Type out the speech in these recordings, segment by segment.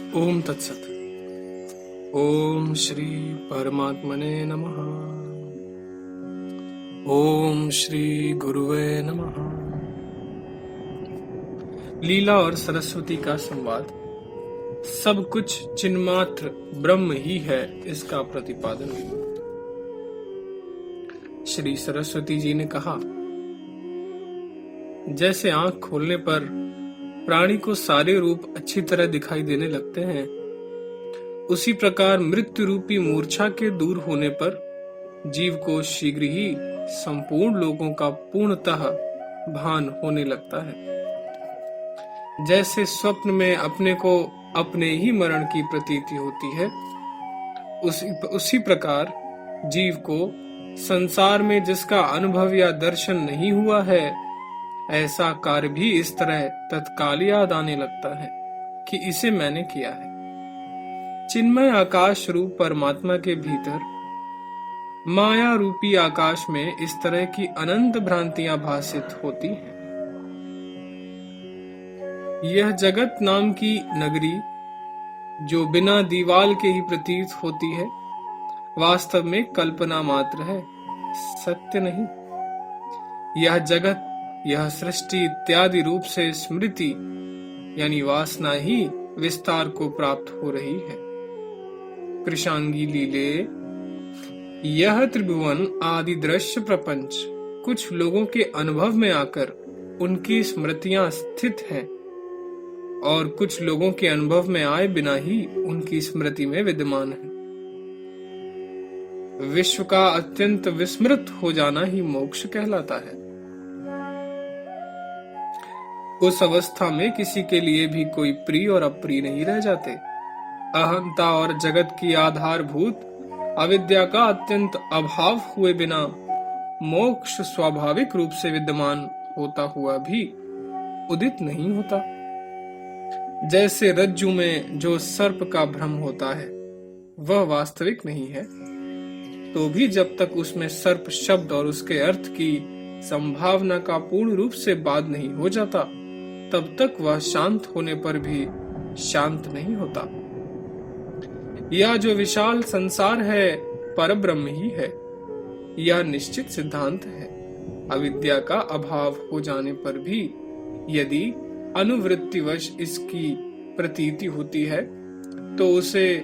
ओम तत्सत। ओम श्री परमात्मने नमः। ओम श्री गुरुवे नमः। लीला और सरस्वती का संवाद। सब कुछ चिन्मात्र ब्रह्म ही है, इसका प्रतिपादन। श्री सरस्वती जी ने कहा, जैसे आंख खोलने पर प्राणी को सारे रूप अच्छी तरह दिखाई देने लगते हैं, उसी प्रकार मृत्यु रूपी मूर्छा के दूर होने पर जीव को शीघ्र ही संपूर्ण लोगों का पूर्णतः भान होने लगता है। जैसे स्वप्न में अपने को अपने ही मरण की प्रतीति होती है, उसी प्रकार जीव को संसार में जिसका अनुभव या दर्शन नहीं हुआ है, ऐसा कार्य भी इस तरह तत्काल याद आने लगता है कि इसे मैंने किया है। चिन्मय आकाश रूप परमात्मा के भीतर माया रूपी आकाश में इस तरह की अनंत भ्रांतियां भासित होती हैं। यह जगत नाम की नगरी, जो बिना दीवाल के ही प्रतीत होती है, वास्तव में कल्पना मात्र है, सत्य नहीं। यह जगत, यह सृष्टि इत्यादि रूप से स्मृति यानी वासना ही विस्तार को प्राप्त हो रही है। कृशांगी लीले, यह त्रिभुवन आदि दृश्य प्रपंच कुछ लोगों के अनुभव में आकर उनकी स्मृतियां स्थित हैं और कुछ लोगों के अनुभव में आए बिना ही उनकी स्मृति में विद्यमान है। विश्व का अत्यंत विस्मृत हो जाना ही मोक्ष कहलाता है। उस अवस्था में किसी के लिए भी कोई प्रिय और अप्रिय नहीं रह जाते। अहंता और जगत की आधारभूत अविद्या का अत्यंत अभाव हुए बिना मोक्ष स्वाभाविक रूप से विद्यमान होता हुआ भी उदित नहीं होता। जैसे रज्जु में जो सर्प का भ्रम होता है वह वास्तविक नहीं है, तो भी जब तक उसमें सर्प शब्द और उसके अर्थ की संभावना का पूर्ण रूप से बाध नहीं हो जाता, तब तक वह शांत होने पर भी शांत नहीं होता। यह जो विशाल संसार है परब्रह्म ही है, यह निश्चित सिद्धांत है। अविद्या का अभाव हो जाने पर भी यदि अनुवृत्तिवश इसकी प्रतीति होती है, तो उसे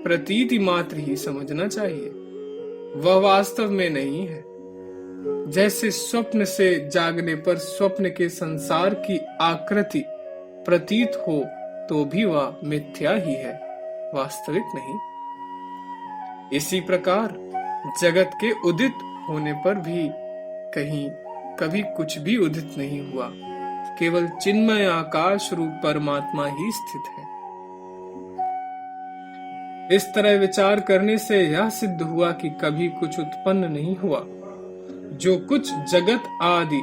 प्रतीति मात्र ही समझना चाहिए, वह वास्तव में नहीं है। जैसे स्वप्न से जागने पर स्वप्न के संसार की आकृति प्रतीत हो, तो भी वह मिथ्या ही है, वास्तविक नहीं। इसी प्रकार जगत के उदित होने पर भी कहीं कभी कुछ भी उदित नहीं हुआ, केवल चिन्मय आकाश रूप परमात्मा ही स्थित है। इस तरह विचार करने से यह सिद्ध हुआ कि कभी कुछ उत्पन्न नहीं हुआ। जो कुछ जगत आदि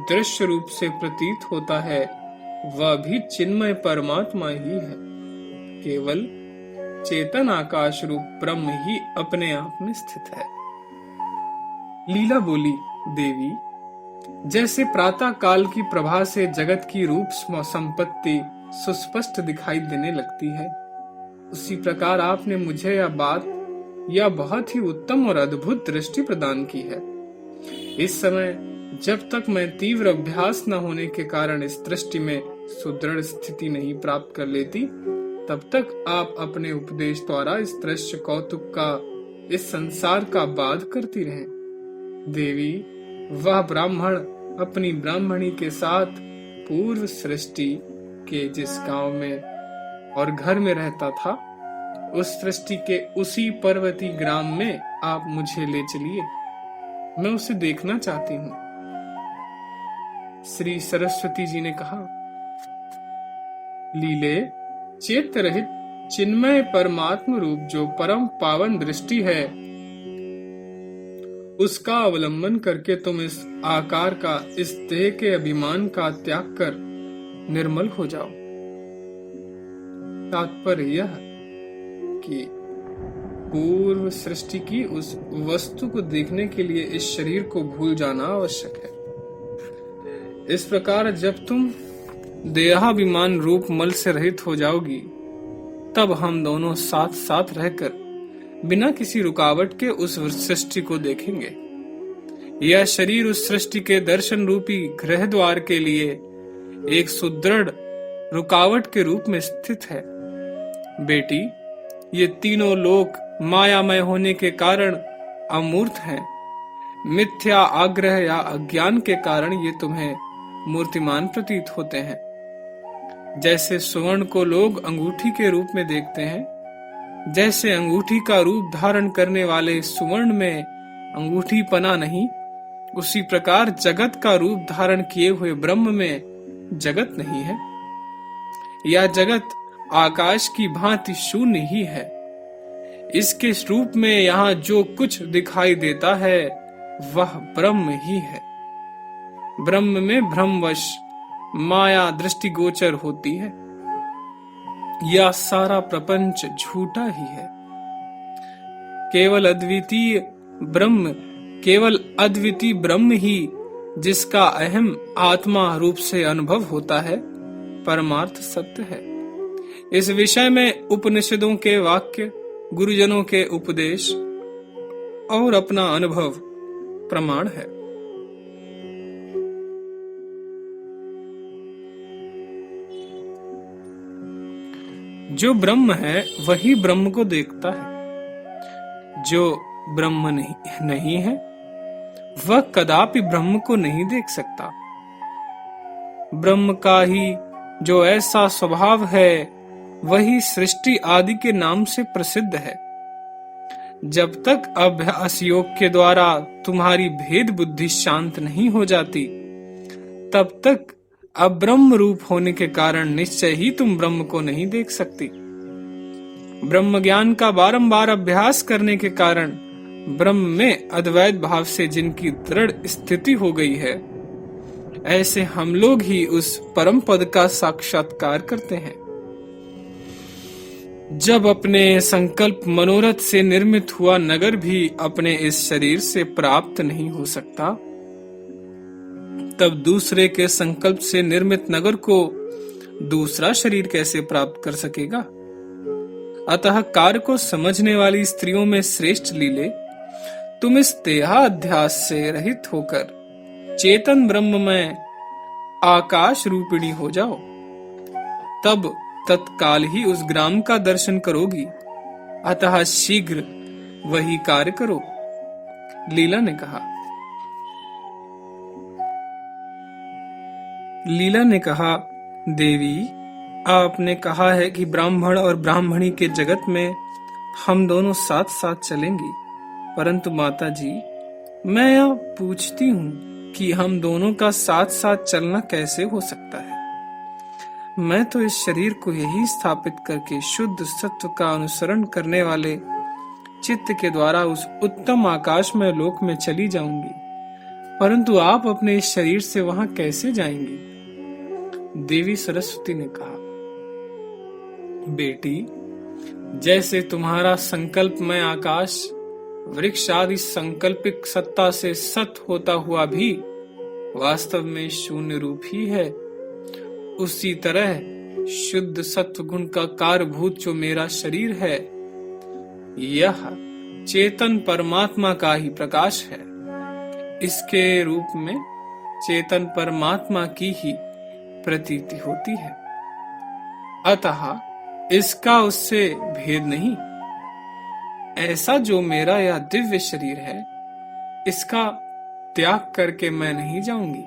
दृश्य रूप से प्रतीत होता है, वह भी चिन्मय परमात्मा ही है। केवल चेतन आकाश रूप ब्रह्म ही अपने आप में स्थित है। लीला बोली, देवी, जैसे प्रातः काल की प्रभा से जगत की रूप संपत्ति सुस्पष्ट दिखाई देने लगती है, उसी प्रकार आपने मुझे यह बहुत ही उत्तम और अद्भुत दृष्टि प्रदान की है। इस समय जब तक मैं तीव्र अभ्यास न होने के कारण इस दृष्टि में सुदृढ़ स्थिति नहीं प्राप्त कर लेती, तब तक आप अपने उपदेश द्वारा इस दृश्य कौतुक का, इस संसार का बाध करती रहें। देवी, वह ब्राह्मण अपनी ब्राह्मणी के साथ पूर्व सृष्टि के जिस गांव में और घर में रहता था, उस सृष्टि के उसी पर्वती ग्राम में आप मुझे ले चलिए, मैं उसे देखना चाहती हूँ। श्री सरस्वती जी ने कहा, लीले, चेत रहित चिन्मय परमात्म रूप जो परम पावन दृष्टि है, उसका अवलंबन करके तुम इस आकार का, इस देह के अभिमान का त्याग कर निर्मल हो जाओ। तात्पर्य यह कि पूर्व सृष्टि की उस वस्तु को देखने के लिए इस शरीर को भूल जाना आवश्यक है। इस प्रकार जब तुम देहाभिमान रूप मल से रहित हो जाओगी, तब हम दोनों साथ साथ रहकर बिना किसी रुकावट के उस सृष्टि को देखेंगे। यह शरीर उस सृष्टि के दर्शन रूपी गृह द्वार के लिए एक सुदृढ़ रुकावट के रूप में स्थित है। बेटी, ये तीनों लोक मायामय होने के कारण अमूर्त हैं। मिथ्या आग्रह या अज्ञान के कारण ये तुम्हें मूर्तिमान प्रतीत होते हैं। जैसे स्वर्ण को लोग अंगूठी के रूप में देखते हैं, जैसे अंगूठी का रूप धारण करने वाले सुवर्ण में अंगूठी पना नहीं, उसी प्रकार जगत का रूप धारण किए हुए ब्रह्म में जगत नहीं है। यह जगत आकाश की भांति शून्य ही है। इसके रूप में यहाँ जो कुछ दिखाई देता है वह ब्रह्म ही है। ब्रह्म में भ्रमवश माया दृष्टिगोचर होती है। यह सारा प्रपंच झूठा ही है। केवल अद्वितीय ब्रह्म ही, जिसका अहम आत्मा रूप से अनुभव होता है, परमार्थ सत्य है। इस विषय में उपनिषदों के वाक्य, गुरुजनों के उपदेश और अपना अनुभव प्रमाण है। जो ब्रह्म है वही ब्रह्म को देखता है। जो ब्रह्म नहीं है वह कदापि ब्रह्म को नहीं देख सकता। ब्रह्म का ही जो ऐसा स्वभाव है वही सृष्टि आदि के नाम से प्रसिद्ध है। जब तक अभ्यास योग के द्वारा तुम्हारी भेद बुद्धि शांत नहीं हो जाती, तब तक अब्रह्म रूप होने के कारण निश्चय ही तुम ब्रह्म को नहीं देख सकती। ब्रह्म ज्ञान का बारंबार अभ्यास करने के कारण ब्रह्म में अद्वैत भाव से जिनकी दृढ़ स्थिति हो गई है, ऐसे हम लोग ही उस परम पद का साक्षात्कार करते हैं। जब अपने संकल्प मनोरथ से निर्मित हुआ नगर भी अपने इस शरीर से प्राप्त नहीं हो सकता, तब दूसरे के संकल्प से निर्मित नगर को दूसरा शरीर कैसे प्राप्त कर सकेगा? अतः कार्य को समझने वाली स्त्रियों में श्रेष्ठ लीले, तुम इस देहाध्यास से रहित होकर चेतन ब्रह्म में आकाश रूपिणी हो जाओ, तब तत्काल ही उस ग्राम का दर्शन करोगी। अतः शीघ्र वही कार्य करो। लीला ने कहा, देवी, आपने कहा है कि ब्राह्मण और ब्राह्मणी के जगत में हम दोनों साथ साथ चलेंगी, परंतु माता जी, मैं यह पूछती हूँ कि हम दोनों का साथ साथ चलना कैसे हो सकता है? मैं तो इस शरीर को यही स्थापित करके शुद्ध सत्व का अनुसरण करने वाले चित्त के द्वारा उस उत्तम आकाशमय लोक में चली जाऊंगी, परंतु आप अपने इस शरीर से वहां कैसे जाएंगी? देवी सरस्वती ने कहा, बेटी, जैसे तुम्हारा संकल्पमय आकाश वृक्ष आदि संकल्पिक सत्ता से सत होता हुआ भी वास्तव में शून्य रूप ही है, उसी तरह शुद्ध सत्व गुण का कार्यभूत जो मेरा शरीर है, यह चेतन परमात्मा का ही प्रकाश है। इसके रूप में चेतन परमात्मा की ही प्रतीति होती है। अतः इसका उससे भेद नहीं। ऐसा जो मेरा यह दिव्य शरीर है, इसका त्याग करके मैं नहीं जाऊंगी।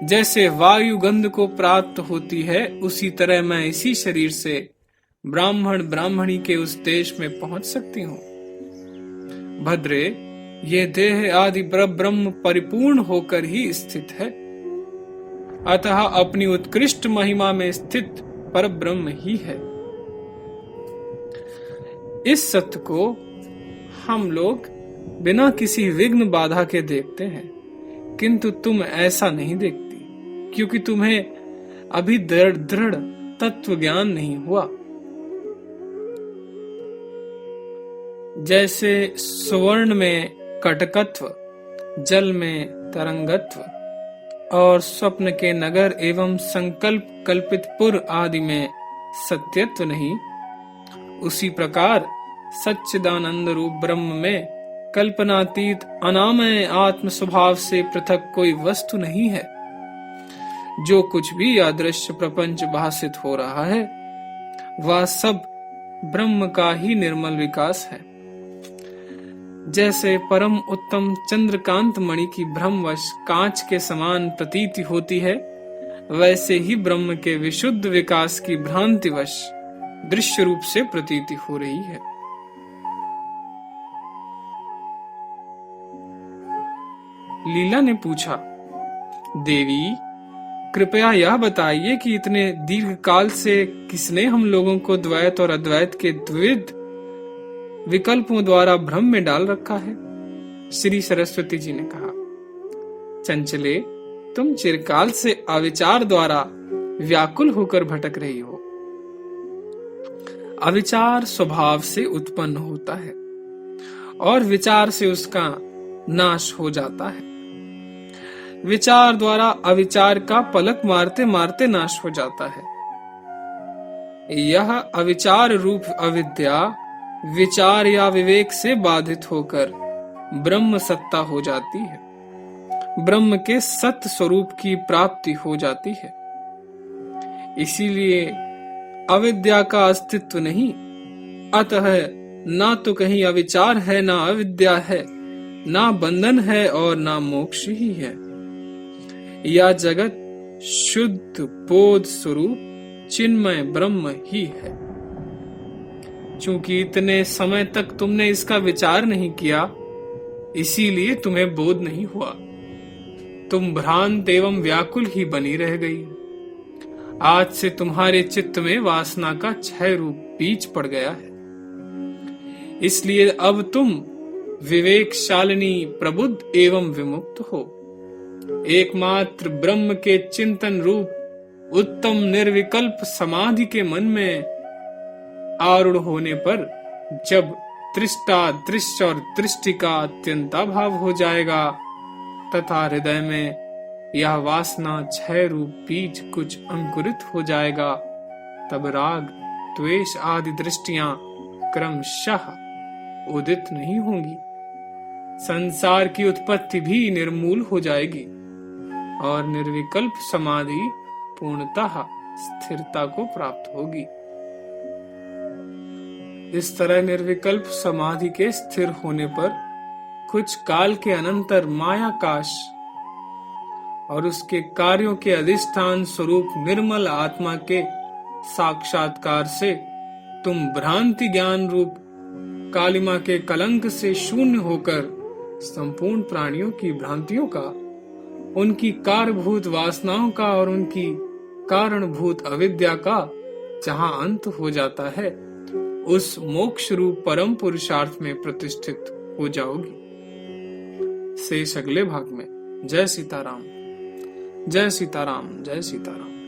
जैसे वायु गंध को प्राप्त होती है, उसी तरह मैं इसी शरीर से ब्राह्मण ब्राह्मणी के उस देश में पहुंच सकती हूँ। भद्रे, ये देह आदि ब्रह्म परिपूर्ण होकर ही स्थित है, अतः अपनी उत्कृष्ट महिमा में स्थित पर ब्रह्म ही है। इस सत्य को हम लोग बिना किसी विघ्न बाधा के देखते हैं, किंतु तुम ऐसा नहीं देखती, क्योंकि तुम्हें अभी दृढ़ तत्व ज्ञान नहीं हुआ। जैसे सुवर्ण में कटकत्व, जल में तरंगत्व और स्वप्न के नगर एवं संकल्प कल्पित पुर आदि में सत्यत्व नहीं, उसी प्रकार सच्चिदानंद रूप ब्रह्म में कल्पनातीत अनामय आत्म स्वभाव से पृथक कोई वस्तु नहीं है। जो कुछ भी अदृश्य प्रपंच भासित हो रहा है वह सब ब्रह्म का ही निर्मल विकास है। जैसे परम उत्तम चंद्रकांत मणि की भ्रमवश कांच के समान प्रतीति होती है, वैसे ही ब्रह्म के विशुद्ध विकास की भ्रांतिवश दृश्य रूप से प्रतीति हो रही है। लीला ने पूछा, देवी कृपया यह बताइए कि इतने दीर्घ काल से किसने हम लोगों को द्वैत और अद्वैत के द्विविध विकल्पों द्वारा भ्रम में डाल रखा है। श्री सरस्वती जी ने कहा, चंचले, तुम चिरकाल से अविचार द्वारा व्याकुल होकर भटक रही हो। अविचार स्वभाव से उत्पन्न होता है और विचार से उसका नाश हो जाता है। विचार द्वारा अविचार का पलक मारते मारते नाश हो जाता है। यह अविचार रूप अविद्या विचार या विवेक से बाधित होकर ब्रह्म सत्ता हो जाती है, ब्रह्म के सत्य स्वरूप की प्राप्ति हो जाती है। इसीलिए अविद्या का अस्तित्व नहीं, अतः ना तो कहीं अविचार है, ना अविद्या है, ना बंधन है और ना मोक्ष ही है। यह जगत शुद्ध बोध स्वरूप चिन्मय ब्रह्म ही है। चूंकि इतने समय तक तुमने इसका विचार नहीं किया, इसीलिए तुम्हें बोध नहीं हुआ। तुम भ्रांत एवं व्याकुल ही बनी रह गई। आज से तुम्हारे चित्त में वासना का क्षय रूप बीज पड़ गया है। इसलिए अब तुम विवेकशालिनी, प्रबुद्ध एवं विमुक्त हो। एकमात्र ब्रह्म के चिंतन रूप उत्तम निर्विकल्प समाधि के मन में आरूढ़ होने पर जब दृष्टा दृश्य और दृष्टि का अत्यंताभाव हो जाएगा तथा हृदय में यह वासना क्षय रूप बीज कुछ अंकुरित हो जाएगा, तब राग द्वेष आदि दृष्टियां क्रमशः उदित नहीं होंगी। संसार की उत्पत्ति भी निर्मूल हो जाएगी और निर्विकल्प समाधि पूर्णतः स्थिरता को प्राप्त होगी। इस तरह निर्विकल्प समाधि के स्थिर होने पर कुछ काल के अनंतर मायाकाश और उसके कार्यों के अधिष्ठान स्वरूप निर्मल आत्मा के साक्षात्कार से तुम भ्रांति ज्ञान रूप कालिमा के कलंक से शून्य होकर संपूर्ण प्राणियों की भ्रांतियों का, उनकी कारभूत वासनाओं का और उनकी कारणभूत अविद्या का जहां अंत हो जाता है, उस मोक्ष रूप परम पुरुषार्थ में प्रतिष्ठित हो जाओगी। शेष अगले भाग में। जय सीताराम, जय सीताराम, जय सीताराम।